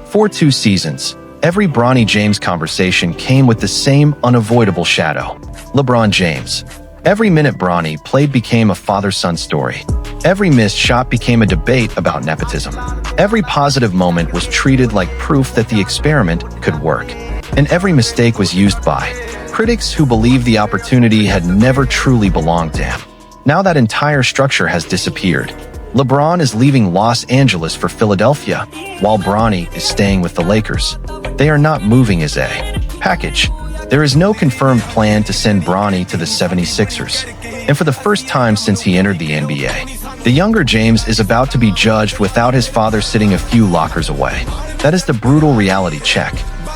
For 2 seasons, every Bronny James conversation came with the same unavoidable shadow: LeBron James. Every minute Bronny played became a father-son story. Every missed shot became a debate about nepotism. Every positive moment was treated like proof that the experiment could work. And every mistake was used by critics who believed the opportunity had never truly belonged to him. Now that entire structure has disappeared. LeBron is leaving Los Angeles for Philadelphia, while Bronny is staying with the Lakers. They are not moving as a package. There is no confirmed plan to send Bronny to the 76ers. And for the first time since he entered the NBA, the younger James is about to be judged without his father sitting a few lockers away. That is the brutal reality check.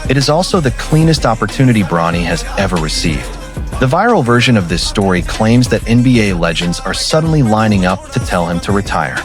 It is also the cleanest opportunity Bronny has ever received. The viral version of this story claims that NBA legends are suddenly lining up to tell him to retire.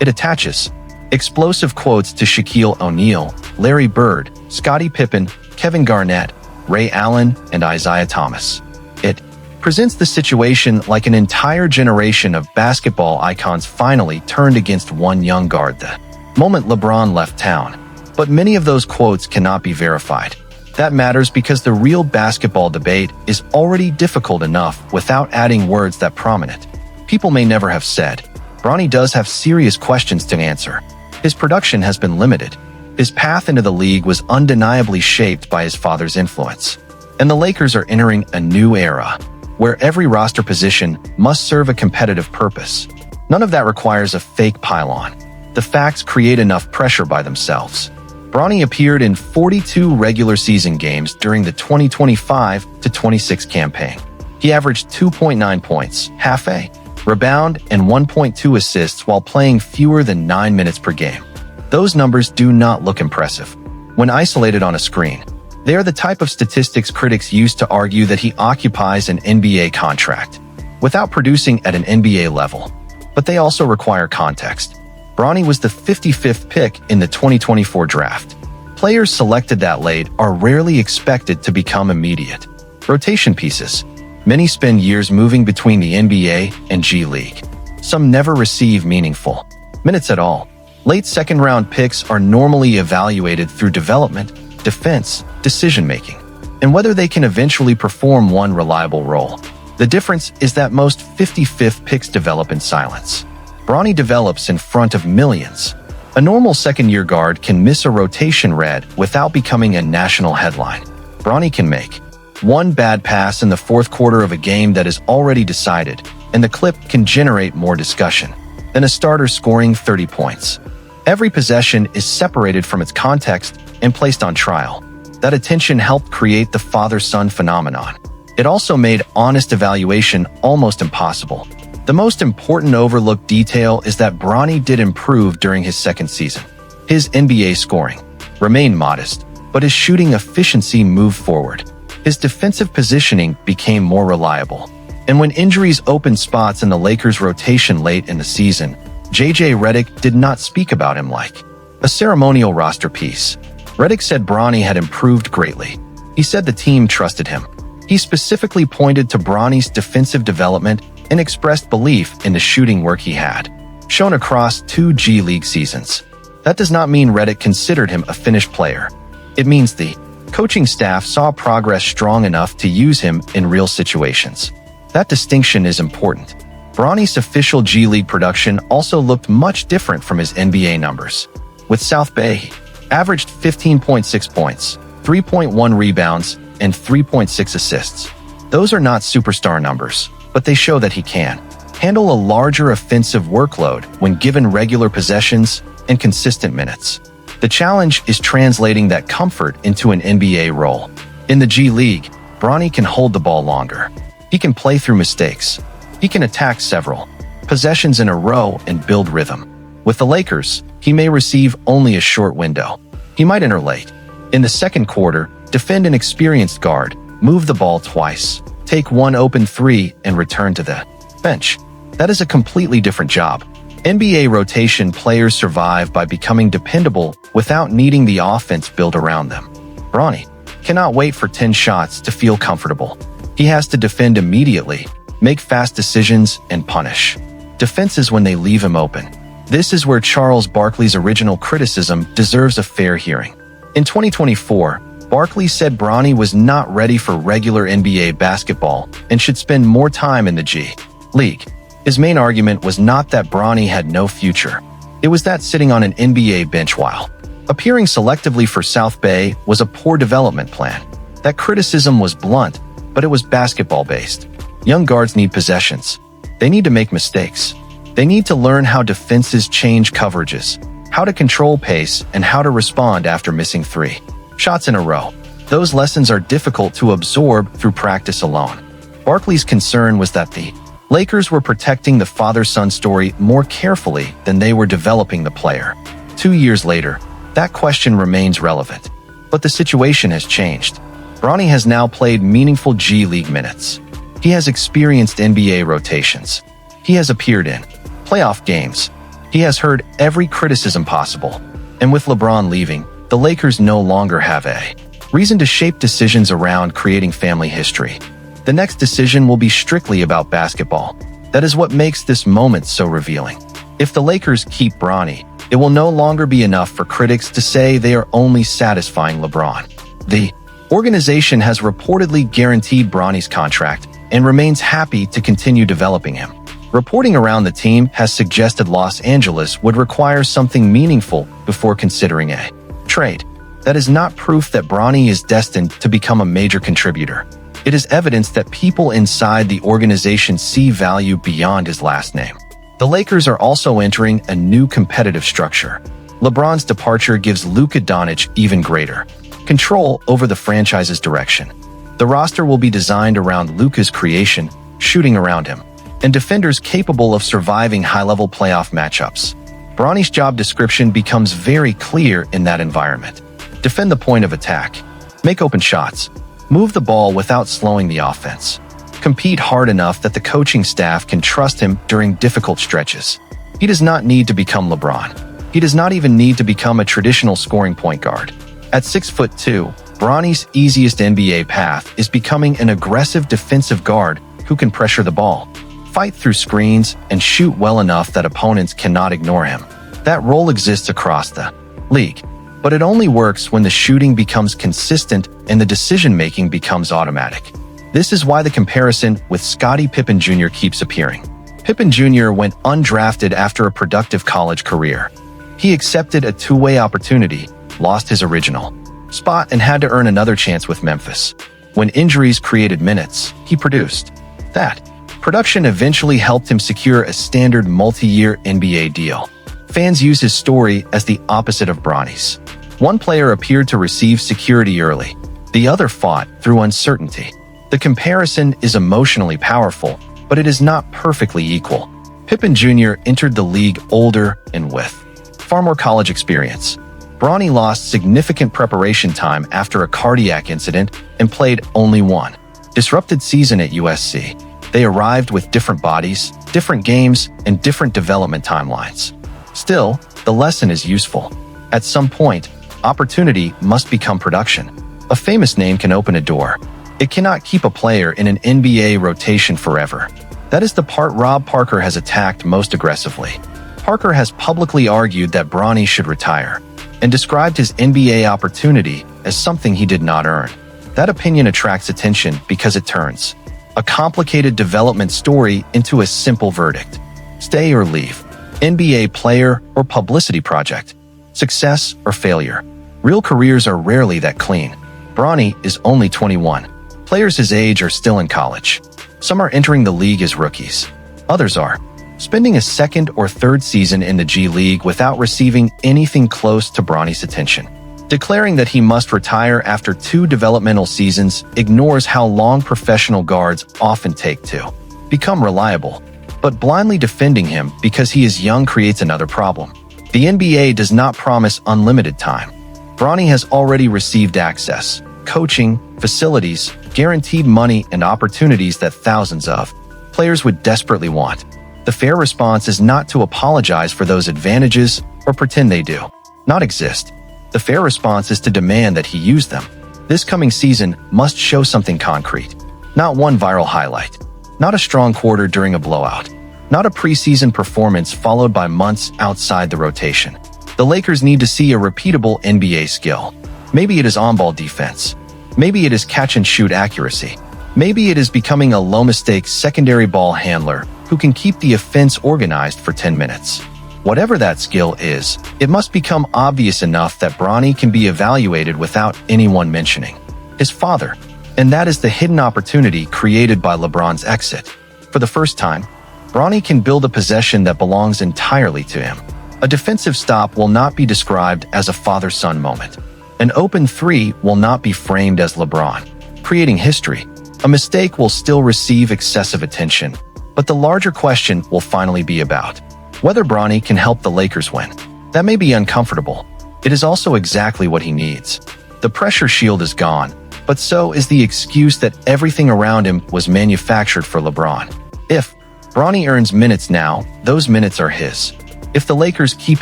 It attaches explosive quotes to Shaquille O'Neal, Larry Bird, Scottie Pippen, Kevin Garnett, Ray Allen, and Isiah Thomas. It presents the situation like an entire generation of basketball icons finally turned against one young guard the moment LeBron left town. But many of those quotes cannot be verified. That matters because the real basketball debate is already difficult enough without adding words that prominent. People may never have said, Bronny does have serious questions to answer. His production has been limited. His path into the league was undeniably shaped by his father's influence. And the Lakers are entering a new era, where every roster position must serve a competitive purpose. None of that requires a fake pylon. The facts create enough pressure by themselves. Bronny appeared in 42 regular season games during the 2025-26 campaign. He averaged 2.9 points, half a rebound, and 1.2 assists while playing fewer than 9 minutes per game. Those numbers do not look impressive when isolated on a screen. They are the type of statistics critics use to argue that he occupies an NBA contract without producing at an NBA level. But they also require context. Bronny was the 55th pick in the 2024 draft. Players selected that late are rarely expected to become immediate rotation pieces. Many spend years moving between the NBA and G League. Some never receive meaningful minutes at all. Late second-round picks are normally evaluated through development, defense, decision-making, and whether they can eventually perform one reliable role. The difference is that most 55th picks develop in silence. Bronny develops in front of millions. A normal second-year guard can miss a rotation red without becoming a national headline. Bronny can make one bad pass in the fourth quarter of a game that is already decided, and the clip can generate more discussion than a starter scoring 30 points. Every possession is separated from its context and placed on trial. That attention helped create the father-son phenomenon. It also made honest evaluation almost impossible. The most important overlooked detail is that Bronny did improve during his second season. His NBA scoring remained modest, but his shooting efficiency moved forward. His defensive positioning became more reliable. And when injuries opened spots in the Lakers' rotation late in the season, J.J. Redick did not speak about him like a ceremonial roster piece. Redick said Bronny had improved greatly. He said the team trusted him. He specifically pointed to Bronny's defensive development and expressed belief in the shooting work he had shown across 2 G League seasons. That does not mean Redick considered him a finished player. It means the coaching staff saw progress strong enough to use him in real situations. That distinction is important. Bronny's official G League production also looked much different from his NBA numbers. With South Bay, he averaged 15.6 points, 3.1 rebounds, and 3.6 assists. Those are not superstar numbers, but they show that he can handle a larger offensive workload when given regular possessions and consistent minutes. The challenge is translating that comfort into an NBA role. In the G League, Bronny can hold the ball longer. He can play through mistakes. He can attack several possessions in a row and build rhythm. With the Lakers, he may receive only a short window. He might enter late. In the second quarter, defend an experienced guard, move the ball twice, take one open three, and return to the bench. That is a completely different job. NBA rotation players survive by becoming dependable without needing the offense built around them. Bronny cannot wait for 10 shots to feel comfortable. He has to defend immediately, make fast decisions, and punish defenses when they leave him open. This is where Charles Barkley's original criticism deserves a fair hearing. In 2024, Barkley said Bronny was not ready for regular NBA basketball and should spend more time in the G League. His main argument was not that Bronny had no future. It was that sitting on an NBA bench while appearing selectively for South Bay was a poor development plan. That criticism was blunt, but it was basketball-based. Young guards need possessions. They need to make mistakes. They need to learn how defenses change coverages, how to control pace, and how to respond after missing 3 shots in a row. Those lessons are difficult to absorb through practice alone. Barkley's concern was that the Lakers were protecting the father-son story more carefully than they were developing the player. 2 years later, that question remains relevant. But the situation has changed. Bronny has now played meaningful G League minutes. He has experienced NBA rotations. He has appeared in playoff games. He has heard every criticism possible. And with LeBron leaving, the Lakers no longer have a reason to shape decisions around creating family history. The next decision will be strictly about basketball. That is what makes this moment so revealing. If the Lakers keep Bronny, it will no longer be enough for critics to say they are only satisfying LeBron. The organization has reportedly guaranteed Bronny's contract and remains happy to continue developing him. Reporting around the team has suggested Los Angeles would require something meaningful before considering a trade. That is not proof that Bronny is destined to become a major contributor. It is evidence that people inside the organization see value beyond his last name. The Lakers are also entering a new competitive structure. LeBron's departure gives Luka Doncic even greater control over the franchise's direction. The roster will be designed around Luka's creation, shooting around him, and defenders capable of surviving high-level playoff matchups. Bronny's job description becomes very clear in that environment. Defend the point of attack. Make open shots. Move the ball without slowing the offense. Compete hard enough that the coaching staff can trust him during difficult stretches. He does not need to become LeBron. He does not even need to become a traditional scoring point guard. At 6'2", Bronny's easiest NBA path is becoming an aggressive defensive guard who can pressure the ball, fight through screens, and shoot well enough that opponents cannot ignore him. That role exists across the league, but it only works when the shooting becomes consistent and the decision-making becomes automatic. This is why the comparison with Scottie Pippen Jr. keeps appearing. Pippen Jr. went undrafted after a productive college career. He accepted a two-way opportunity, lost his original spot, and had to earn another chance with Memphis. When injuries created minutes, he produced. That production eventually helped him secure a standard multi-year NBA deal. Fans use his story as the opposite of Bronny's. One player appeared to receive security early. The other fought through uncertainty. The comparison is emotionally powerful, but it is not perfectly equal. Pippen Jr. entered the league older and with far more college experience. Bronny lost significant preparation time after a cardiac incident and played only one disrupted season at USC. They arrived with different bodies, different games, and different development timelines. Still, the lesson is useful. At some point, opportunity must become production. A famous name can open a door. It cannot keep a player in an NBA rotation forever. That is the part Rob Parker has attacked most aggressively. Parker has publicly argued that Bronny should retire and described his NBA opportunity as something he did not earn. That opinion attracts attention because it turns a complicated development story into a simple verdict. Stay or leave. NBA player or publicity project. Success or failure. Real careers are rarely that clean. Bronny is only 21. Players his age are still in college. Some are entering the league as rookies. Others are spending a second or third season in the G League without receiving anything close to Bronny's attention. Declaring that he must retire after 2 developmental seasons ignores how long professional guards often take to become reliable. But blindly defending him because he is young creates another problem. The NBA does not promise unlimited time. Bronny has already received access, coaching, facilities, guaranteed money, and opportunities that thousands of players would desperately want. The fair response is not to apologize for those advantages or pretend they do not exist. The fair response is to demand that he use them. This coming season must show something concrete. Not one viral highlight. Not a strong quarter during a blowout. Not a preseason performance followed by months outside the rotation. The Lakers need to see a repeatable NBA skill. Maybe it is on-ball defense. Maybe it is catch-and-shoot accuracy. Maybe it is becoming a low-mistake secondary ball handler who can keep the offense organized for 10 minutes. Whatever that skill is, it must become obvious enough that Bronny can be evaluated without anyone mentioning his father. And that is the hidden opportunity created by LeBron's exit. For the first time, Bronny can build a possession that belongs entirely to him. A defensive stop will not be described as a father-son moment. An open three will not be framed as LeBron creating history. A mistake will still receive excessive attention, but the larger question will finally be about whether Bronny can help the Lakers win. That may be uncomfortable. It is also exactly what he needs. The pressure shield is gone, but so is the excuse that everything around him was manufactured for LeBron. If Bronny earns minutes now, those minutes are his. If the Lakers keep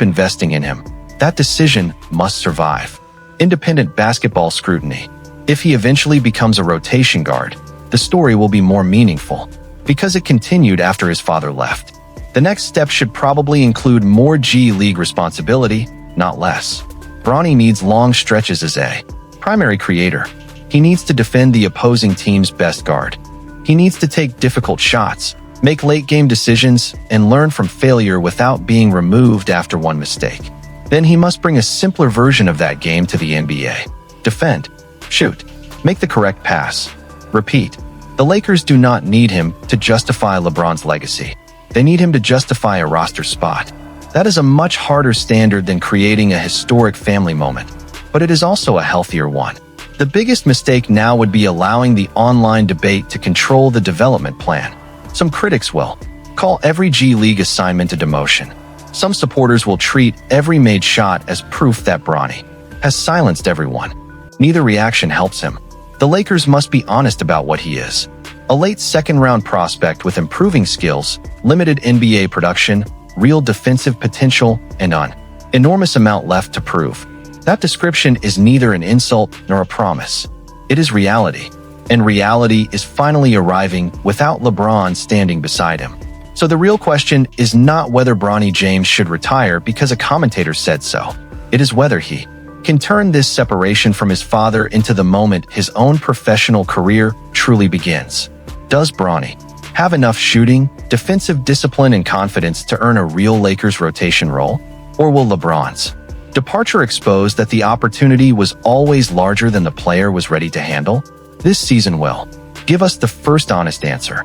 investing in him, that decision must survive independent basketball scrutiny. If he eventually becomes a rotation guard, the story will be more meaningful because it continued after his father left. The next step should probably include more G League responsibility, not less. Bronny needs long stretches as a primary creator. He needs to defend the opposing team's best guard. He needs to take difficult shots, make late-game decisions, and learn from failure without being removed after one mistake. Then he must bring a simpler version of that game to the NBA. Defend, shoot, make the correct pass, repeat. The Lakers do not need him to justify LeBron's legacy. They need him to justify a roster spot. That is a much harder standard than creating a historic family moment, but it is also a healthier one. The biggest mistake now would be allowing the online debate to control the development plan. Some critics will call every G League assignment a demotion. Some supporters will treat every made shot as proof that Bronny has silenced everyone. Neither reaction helps him. The Lakers must be honest about what he is. A late second-round prospect with improving skills, limited NBA production, real defensive potential, and an enormous amount left to prove. That description is neither an insult nor a promise. It is reality. And reality is finally arriving without LeBron standing beside him. So the real question is not whether Bronny James should retire because a commentator said so. It is whether he can turn this separation from his father into the moment his own professional career truly begins. Does Bronny have enough shooting, defensive discipline, and confidence to earn a real Lakers rotation role? Or will LeBron's departure expose that the opportunity was always larger than the player was ready to handle? This season will give us the first honest answer.